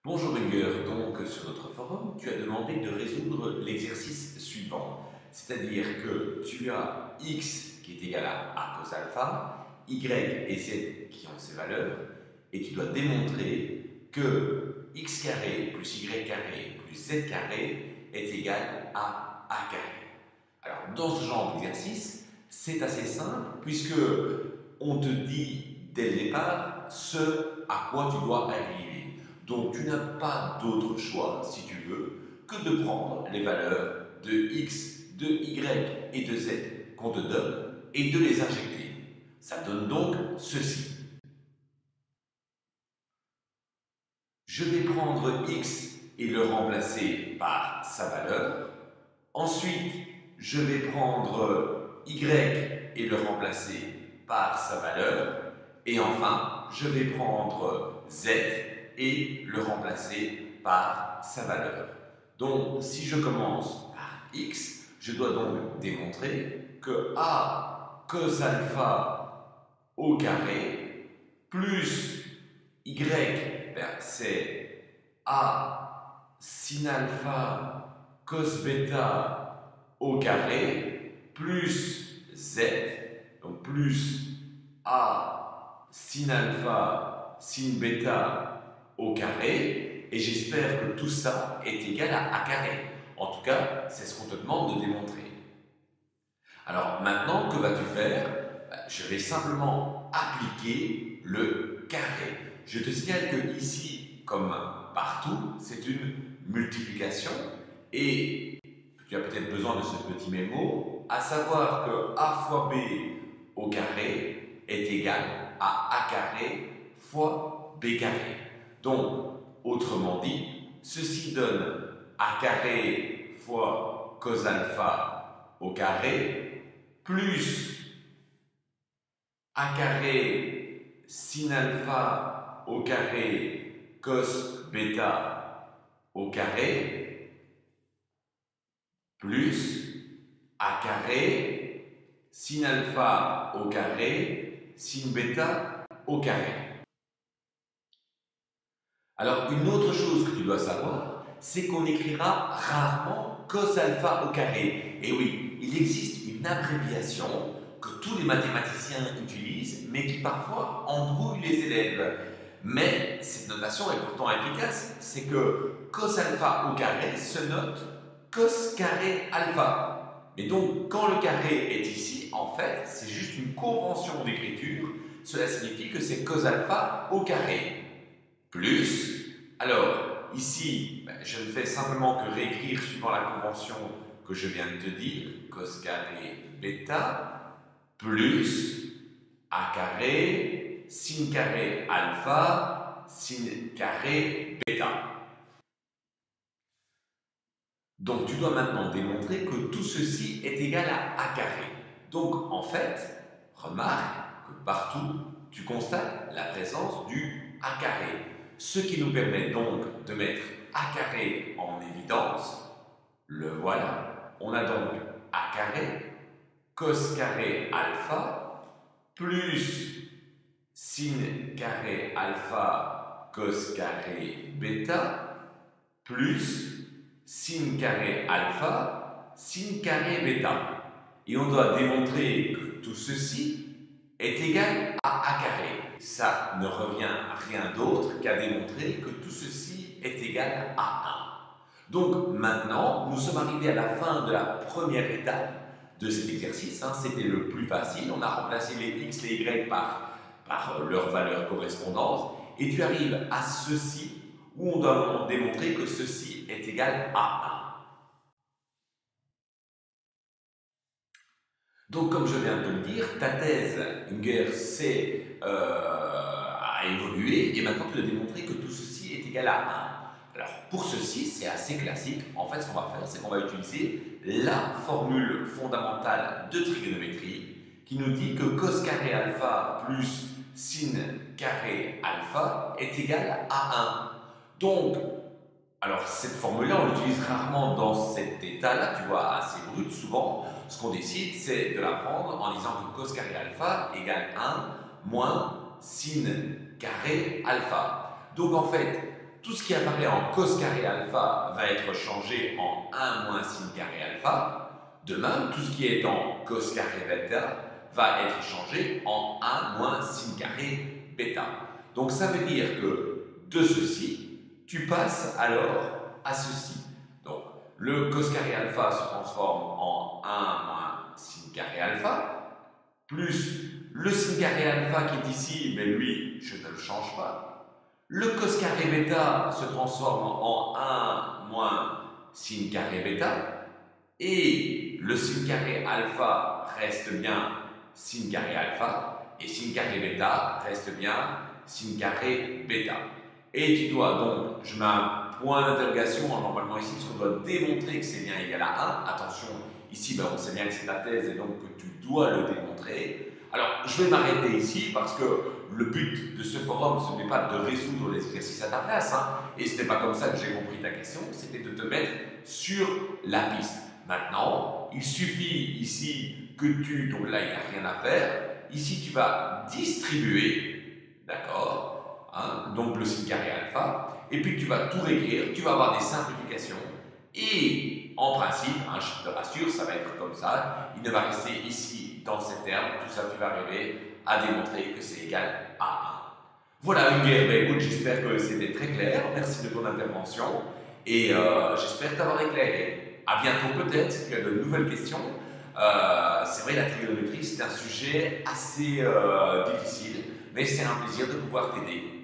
Bonjour Unger, donc sur notre forum, tu as demandé de résoudre l'exercice suivant. C'est-à-dire que tu as x qui est égal à a cos alpha, y et z qui ont ces valeurs, et tu dois démontrer que x carré plus y carré plus z carré est égal à a carré. Alors dans ce genre d'exercice, c'est assez simple puisque on te dit dès le départ ce à quoi tu dois arriver. Donc tu n'as pas d'autre choix, si tu veux, que de prendre les valeurs de x, de y et de z qu'on te donne et de les injecter. Ça donne donc ceci. Je vais prendre x et le remplacer par sa valeur. Ensuite, je vais prendre y et le remplacer par sa valeur. Et enfin, je vais prendre z et le remplacer par sa valeur. Donc, si je commence par x, je dois donc démontrer que a cos alpha au carré plus y, c'est a sin alpha cos bêta au carré plus z, donc plus a sin alpha sin bêta au carré, et j'espère que tout ça est égal à a carré. En tout cas, c'est ce qu'on te demande de démontrer. Alors maintenant, que vas-tu faire? Je vais simplement appliquer le carré. Je te signale que ici, comme partout, c'est une multiplication et tu as peut-être besoin de ce petit mémo, à savoir que a fois b au carré est égal à a carré fois b carré. Donc, autrement dit, ceci donne a carré fois cos alpha au carré plus a carré sin alpha au carré cos bêta au carré plus a carré sin alpha au carré sin bêta au carré. Alors une autre chose que tu dois savoir, c'est qu'on écrira rarement cos alpha au carré. Et oui, il existe une abréviation que tous les mathématiciens utilisent, mais qui parfois embrouille les élèves. Mais cette notation est pourtant efficace, c'est que cos alpha au carré se note cos carré alpha. Et donc, quand le carré est ici, en fait, c'est juste une convention d'écriture. Cela signifie que c'est cos alpha au carré. Plus, alors, ici, je ne fais simplement que réécrire suivant la convention que je viens de te dire, cos carré bêta, plus a carré sin carré alpha sin carré bêta. Donc tu dois maintenant démontrer que tout ceci est égal à a carré. Donc en fait, remarque que partout, tu constates la présence du a carré. Ce qui nous permet donc de mettre a carré en évidence. Le voilà. On a donc a carré cos carré alpha plus sin carré alpha cos carré bêta plus sin carré alpha sin carré bêta. Et on doit démontrer que tout ceci est égal à a carré. Ça ne revient à rien d'autre qu'à démontrer que tout ceci est égal à 1. Donc maintenant, nous sommes arrivés à la fin de la première étape de cet exercice. C'était le plus facile. On a remplacé les x, les y par leurs valeurs correspondantes. Et tu arrives à ceci où on doit démontrer que ceci est égal à 1. Donc, comme je viens de te le dire, ta thèse, Unger, a évolué et maintenant tu dois démontrer que tout ceci est égal à 1. Alors, pour ceci, c'est assez classique. En fait, ce qu'on va faire, c'est qu'on va utiliser la formule fondamentale de trigonométrie qui nous dit que cos carré alpha plus sin carré alpha est égal à 1. Donc, alors cette formule-là, on l'utilise rarement dans cet état-là, tu vois, assez brut. Souvent, ce qu'on décide, c'est de la prendre en disant que cos carré alpha égale 1 moins sin carré alpha. Donc en fait, tout ce qui apparaît en cos carré alpha va être changé en 1 moins sin carré alpha. De même, tout ce qui est en cos carré bêta va être changé en 1 moins sin carré bêta. Donc ça veut dire que de ceci, tu passes alors à ceci. Donc le cos carré alpha se transforme en 1 moins sin carré alpha, plus le sin carré alpha qui est ici, mais lui, je ne le change pas. Le cos carré bêta se transforme en 1 moins sin carré bêta, et le sin carré alpha reste bien sin carré alpha, et sin carré bêta reste bien sin carré bêta. Et tu dois donc, je mets un point d'interrogation normalement ici, parce qu'on doit démontrer que c'est bien égal à 1. Attention, ici on sait bien que c'est ta thèse et donc que tu dois le démontrer. Alors, je vais m'arrêter ici parce que le but de ce forum, ce n'est pas de résoudre les exercices à ta place, et ce n'est pas comme ça que j'ai compris ta question, c'était de te mettre sur la piste. Maintenant, il suffit ici que donc là il n'y a rien à faire, ici tu vas distribuer, d'accord, donc le sin carré alpha, et puis tu vas tout réécrire, tu vas avoir des simplifications, et en principe, je te rassure, ça va être comme ça, il ne va rester ici, dans ces termes, tout ça tu vas arriver à démontrer que c'est égal à 1. Voilà Hugues, écoute, j'espère que c'était très clair, merci de ton intervention, et j'espère t'avoir éclairé. À bientôt peut-être, si tu as de nouvelles questions. C'est vrai, la trigonométrie, c'est un sujet assez difficile, mais c'est un plaisir de pouvoir t'aider.